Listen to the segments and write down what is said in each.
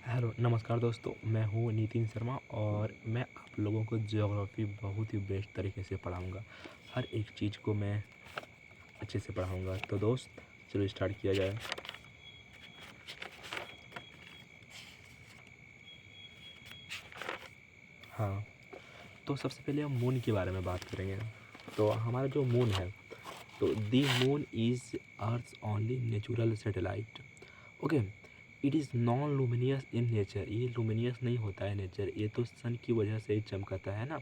Hello नमस्कार दोस्तों, मैं हूँ नितिन शर्मा और मैं आप लोगों को ज्योग्राफी बहुत ही बेस्ट तरीके से पढ़ाऊँगा। हर एक चीज़ को मैं अच्छे से पढ़ाऊँगा। तो दोस्त चलो स्टार्ट किया जाए। हाँ, तो सबसे पहले हम मून के बारे में बात करेंगे। तो हमारा जो मून है, तो the moon is Earth only natural satellite. Okay, it is non luminous in nature. ये लुमिनियस नहीं होता है नेचर, ये तो सन की वजह से ही चमकता है ना।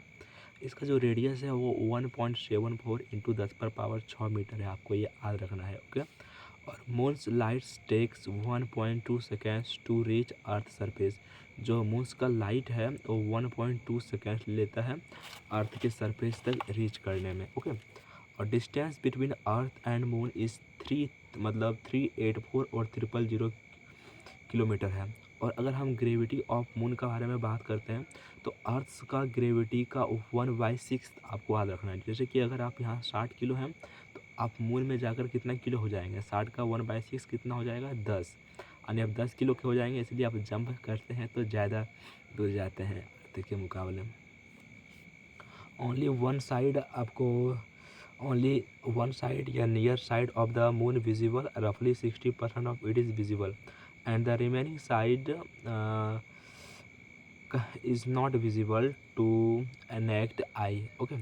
इसका जो रेडियस है वो 1.74 इंटू 10⁻6 मीटर है। आपको ये याद रखना है। ओके, और moon's lights takes 1.2 seconds to reach earth surface. जो मून्स का लाइट है वो 1.2 सेकेंड्स लेता है अर्थ के सरफेस तक रीच करने में। ओके, और distance between earth and moon is 384 और 000 किलोमीटर है। और अगर हम ग्रेविटी ऑफ मून के बारे में बात करते हैं तो अर्थ का ग्रेविटी का 1/6 आपको याद रखना है। जैसे कि अगर आप यहाँ 60 किलो हैं तो आप मून में जाकर कितना किलो हो जाएंगे, 60 का 1/6 कितना हो जाएगा, 10। यानी आप 10 किलो के हो जाएंगे, इसलिए आप जंप करते हैं तो ज़्यादा दूर जाते हैं अर्थ के मुकाबले। ओनली वन साइड आपको ओनली वन साइड या near side of the moon visible, रफली 60% of it is visible and the remaining side is not visible to a naked eye. Okay,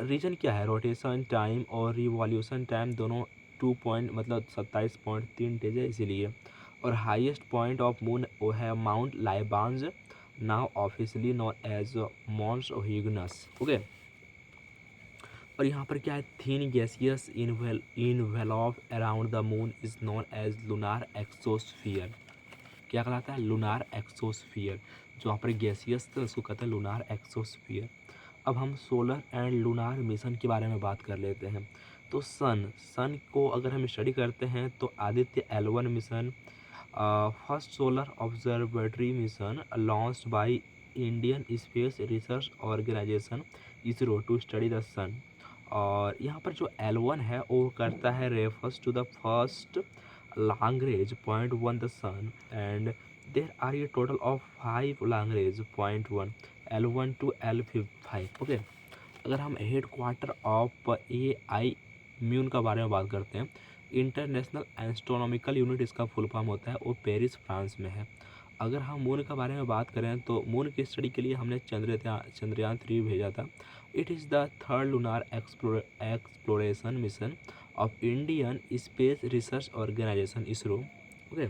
reason क्या है, रोटेशन टाइम और revolution time दोनों 2 point मतलब 27.3 days है इसीलिए। और हाईएस्ट पॉइंट ऑफ मून वो है Mount Leibnitz, now officially known as Mons Huygens. Okay, और यहाँ पर क्या है, thin gaseous envelope around the moon is known as lunar exosphere. क्या कहलाता है, लूनार एक्सोस्फियर। जो यहाँ पर गैसियस था उसको कहते हैं लूनार एक्सोस्फियर। अब हम सोलर एंड लूनार मिशन के बारे में बात कर लेते हैं। तो सन को अगर हम स्टडी करते हैं तो Aditya L1 mission, first solar observatory mission launched by Indian space research organisation ISRO to study the sun. और यहाँ पर जो L1 है वो करता है refers to the first Lagrange point 1 the sun, and there are a total of 5 Lagrange point 1 L1 to L5। Okay, अगर हम हेड क्वार्टर ऑफ AI म्यून का बारे में बात करते हैं, इंटरनेशनल एस्ट्रोनॉमिकल यूनिट इसका फुल फॉर्म होता है, वो पेरिस फ्रांस में है। अगर हम मून के बारे में बात करें तो मून की स्टडी के लिए हमने चंद्रयान 3 भेजा था। It is the third lunar exploration mission of Indian space research organisation ISRO. Okay,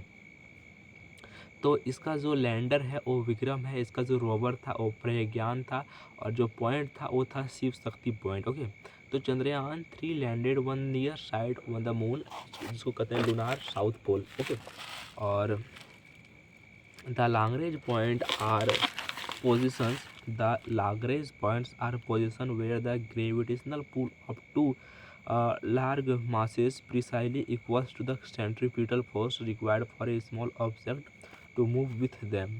तो इसका जो लैंडर है वो विक्रम है, इसका जो रोवर था वो प्रज्ञान था, और जो पॉइंट था वो था शिव शक्ति पॉइंट। ओके, तो Chandrayaan 3 landed one near side on the moon, जिसको कहते हैं लूनार साउथ पोल। ओके, और the Lagrange point are positions the Lagrange points are position where the gravitational pull of two large masses precisely equals to the centripetal force required for a small object to move with them.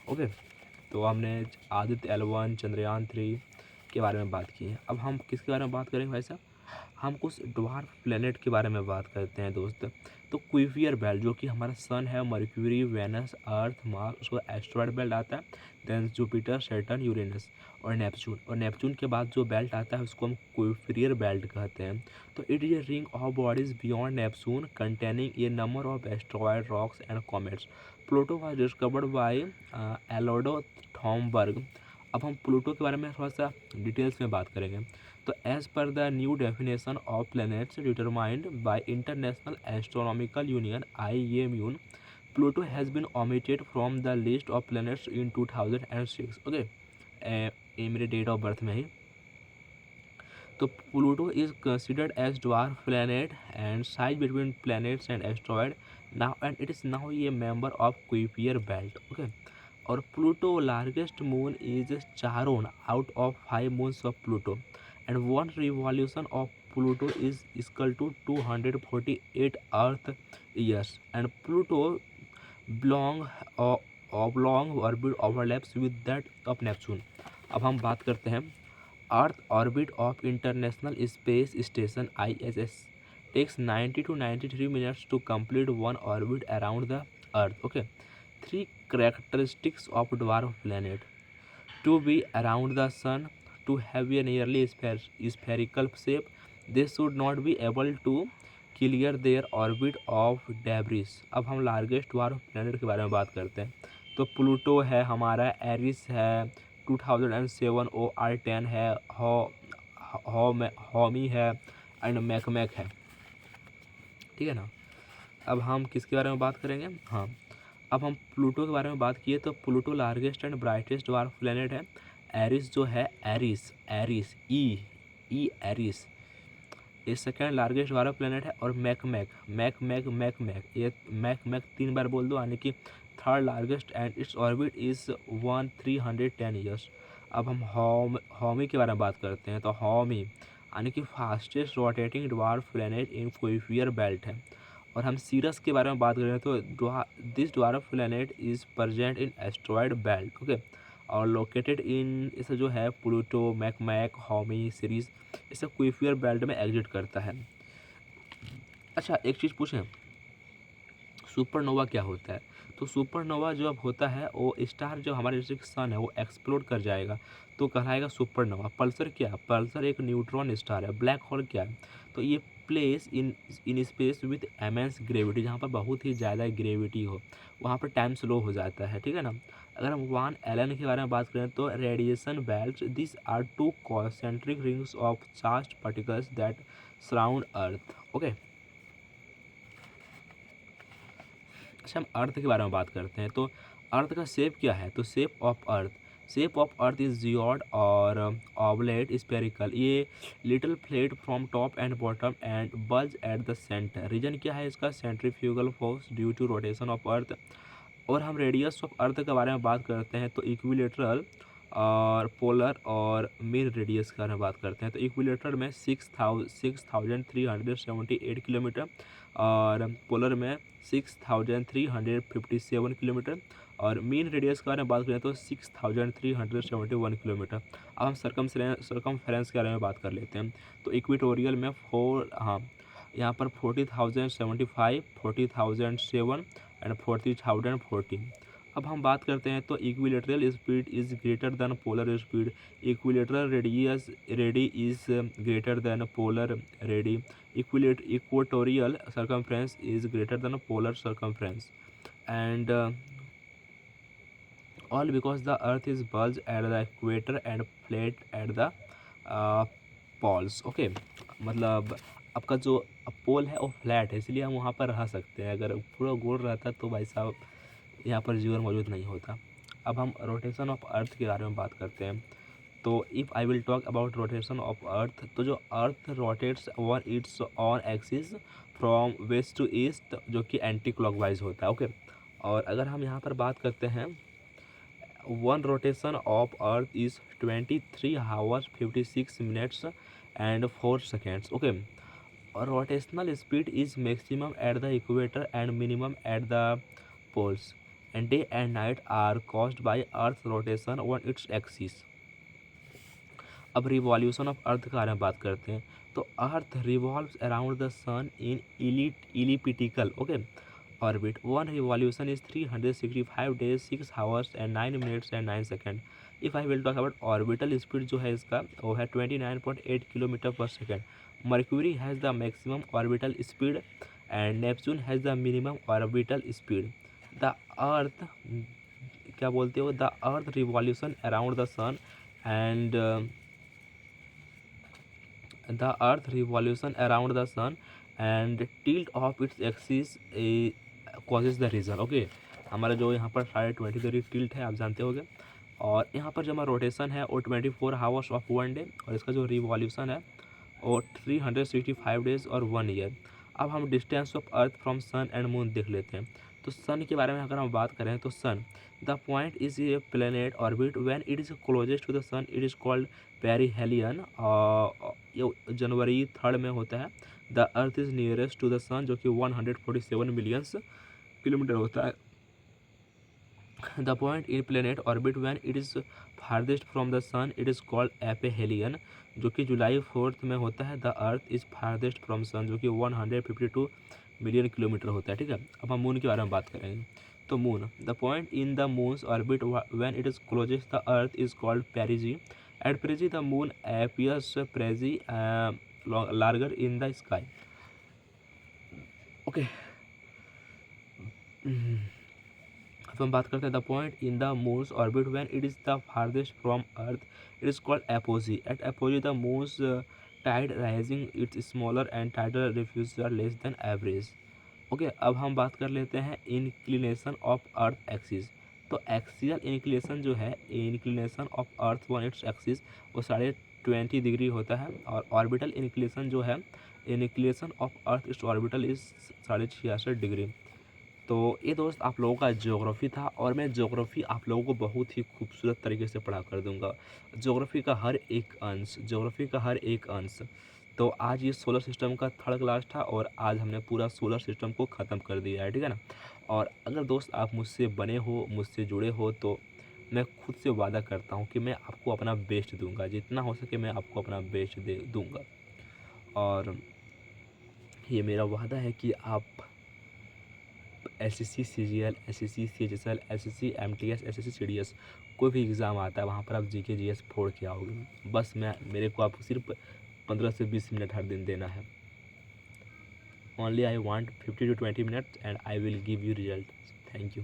Okay, तो हमने Aditya L1 Chandrayaan 3 के बारे में बात की है। अब हम किसके बारे में बात करेंगे भाई साहब, हम कुछ ड्वार्फ प्लेनेट के बारे में बात करते हैं दोस्त। तो क्विवियर बेल्ट जो कि हमारा सन है, मर्क्यूरी, वेनस, अर्थ, मार्स, उसको एस्ट्रॉयड बेल्ट आता है। देन जुपिटर, सैटर्न, यूरेनस और नेपच्यून। और नेपच्यून के बाद जो बेल्ट आता है उसको हम क्विवियर बेल्ट कहते हैं। तो it is a ring of bodies beyond Neptune containing a number of asteroid, rocks and comets. Pluto was discovered by एलोडो थॉमबर्ग। अब हम प्लूटो के बारे में थोड़ा सा डिटेल्स में बात करेंगे। तो as per the new definition of planets determined by International Astronomical Union IAMU, Pluto has been omitted from the list of planets in 2006। Okay, ये मेरे डेट ऑफ बर्थ में ही। तो Pluto is considered as dwarf planet and size between planets and asteroid now, and it is now a member of Kuiper belt. Okay, और Pluto largest moon is Charon out of 5 moons of Pluto, and one revolution of Pluto is equal to 248 Earth years, and Pluto long oblong orbit overlaps with that of Neptune। अब हम बात करते हैं earth orbit of international space station ISS takes 90 to 93 minutes to complete one orbit around the Earth। Okay, 3 characteristics of dwarf planet: to be around the sun, to have a nearly spherical shape, they should not be able to clear their orbit of debris। अब हम largest dwarf planet के बारे में बात करते हैं। तो Pluto है हमारा, एरिस है, 2007 OR10 है, हॉमी है एंड मैकमैक है। ठीक है ना। अब हम किसके बारे में बात करेंगे? हाँ, अब हम प्लूटो के बारे में बात किए तो Pluto largest and brightest dwarf planet है। एरिस जो है, एरिस एरिस ई एरिस, ये सेकेंड लार्जेस्ट ड्वार्फ प्लेनेट है। और मैकमैक ये मैकमैक 3 बार बोल दो, यानी कि third largest and its orbit is 1310 years. अब हम हॉमी के बारे में बात करते हैं। तो हॉमी यानी कि fastest rotating dwarf planet in Kuiper belt है। और हम सीरस के बारे में बात करें तो this dwarf planet is present in asteroid belt. Okay, और लोकेटेड इन, इसे जो है प्लूटो, मैकमैक, हॉमी, सीरीज, इसे कुइफियर बेल्ट में एग्जिट करता है। अच्छा, एक चीज़ पूछें, सुपरनोवा क्या होता है? तो सुपरनोवा जो अब होता है वो स्टार जो हमारे जैसे सन है वो एक्सप्लोड कर जाएगा तो कहलाएगा सुपरनोवा। पल्सर क्या है? पल्सर एक न्यूट्रॉन स्टार है। ब्लैक होल क्या है? तो ये place in space with immense gravity, जहाँ पर बहुत ही ज़्यादा ग्रेविटी हो वहाँ पर टाइम स्लो हो जाता है। ठीक है ना। अगर हम वान एलन के बारे में बात करें तो radiation belt, this are 2 concentric rings of charge particles that surround earth. Okay, अच्छा हम अर्थ के बारे में बात करते हैं। तो अर्थ का शेप क्या है? तो shape of earth is geoid और ऑबलेट स्पेरिकल। ये little flat from top and bottom and bulge at the centre. Reason क्या है इसका? Centrifugal force due to rotation of earth. और हम रेडियस ऑफ अर्थ के बारे में बात करते हैं तो इक्विलेटरल और पोलर और मेन रेडियस के बारे में बात करते हैं। तो इक्विलेटरल में 6378 किलोमीटर और पोलर में 6357 किलोमीटर और मेन रेडियस के बारे में बात करें तो 6371 किलोमीटर। अब हम सरकमफेरेंस के बारे में बात कर लेते हैं। तो इक्वेटोरियल में यहाँ पर 40,075, 40,007 एंड 40,014। अब हम बात करते हैं तो equilateral speed is greater than polar speed, equilateral ready is greater than polar ready, equatorial circumference is greater than a polar circumference, and all because the earth is bulged at the equator and flat at the poles। Okay, मतलब आपका जो पोल है वो flat है इसलिए हम वहाँ पर रह सकते हैं। अगर पूरा गोल रहता तो भाई साहब यहाँ पर जीवन मौजूद नहीं होता। अब हम रोटेशन ऑफ अर्थ के बारे में बात करते हैं। तो if I will talk about rotation of earth, तो जो earth rotates over its own axis from west to east, जो कि एंटी क्लॉकवाइज होता है। ओके, और अगर हम यहाँ पर बात करते हैं, one rotation of Earth is 23 hours 56 minutes and 4 seconds. Okay, और rotational speed is maximum at the equator and minimum at the poles, and day and night are caused by Earth rotation on its axis. अब revolution of Earth के बारे में बात करते हैं। तो Earth revolves around the sun in elliptical orbit. One revolution is 365 days 6 hours and 9 minutes and 9 second. If I will talk about orbital speed जो है इसका वो है 29.8 किलोमीटर पर second. Mercury has the maximum orbital speed and Neptune has the minimum orbital speed. The earth क्या बोलते हो? The earth revolution around the sun and the earth revolution around the sun and tilt of its axis causes the reason। Okay, हमारा जो यहाँ पर 20 degree tilt है आप जानते होंगे। और यहाँ पर जो हमारा रोटेशन है वो 24 आवर्स ऑफ 1 डे और इसका जो रिवॉल्यूशन है वो 365 डेज और 1 ईयर। अब हम distance of earth from sun and moon देख लेते हैं। तो सन के बारे में अगर हम बात करें तो sun, the point is a planet orbit when it is closest to the sun it is called perihelion. ये जनवरी 3 में होता है। The earth is nearest to the sun जो कि 147 मिलियंस किलोमीटर होता है। The point in planet orbit when it is farthest from the sun it is called aphelion जो कि जुलाई 4 में होता है। The earth is farthest from सन जो कि 152 मिलियन किलोमीटर होता है। ठीक है, अब हम मून के बारे में बात करेंगे। तो moon, the point in the moon's orbit when it is closest the earth is called perigee. At perigee the moon appears crazy larger in the sky. Okay, अब हम बात करते हैं the point in the moon's orbit when it is the farthest from earth it is called apogee. At apogee the moon's tide rising its smaller and tidal refuge are less than average. Okay, अब हम बात कर लेते हैं inclination of earth axis. तो axial inclination जो है, inclination of earth one its axis, वो 20.20 होता है. और ऑर्बिटल इंक्लिनेशन जो है, inclination of earth it's orbital is 66.66 तो ये दोस्त आप लोगों का ज्योग्राफी था, और मैं ज्योग्राफी आप लोगों को बहुत ही खूबसूरत तरीके से पढ़ा कर दूंगा. ज्योग्राफी का हर एक अंश, ज्योग्राफी का हर एक अंश. तो आज ये सोलर सिस्टम का थर्ड क्लास था, और आज हमने पूरा सोलर सिस्टम को ख़त्म कर दिया है, ठीक है ना. और अगर दोस्त आप मुझसे बने हो, मुझसे जुड़े हो, तो मैं खुद से वादा करता हूँ कि मैं आपको अपना बेस्ट दूंगा, जितना हो सके मैं आपको अपना बेस्ट दे दूंगा. और ये मेरा वादा है कि आप SSC CGL, SSC CHSL, SSC MTS, SSC CDS कोई भी एग्ज़ाम आता है वहाँ पर आप GK GS फोड़ के आओगे. बस मेरे को आपको सिर्फ 15 से 20 मिनट हर दिन देना है. Only I want 50 to 20 minutes and I will give you result. Thank you.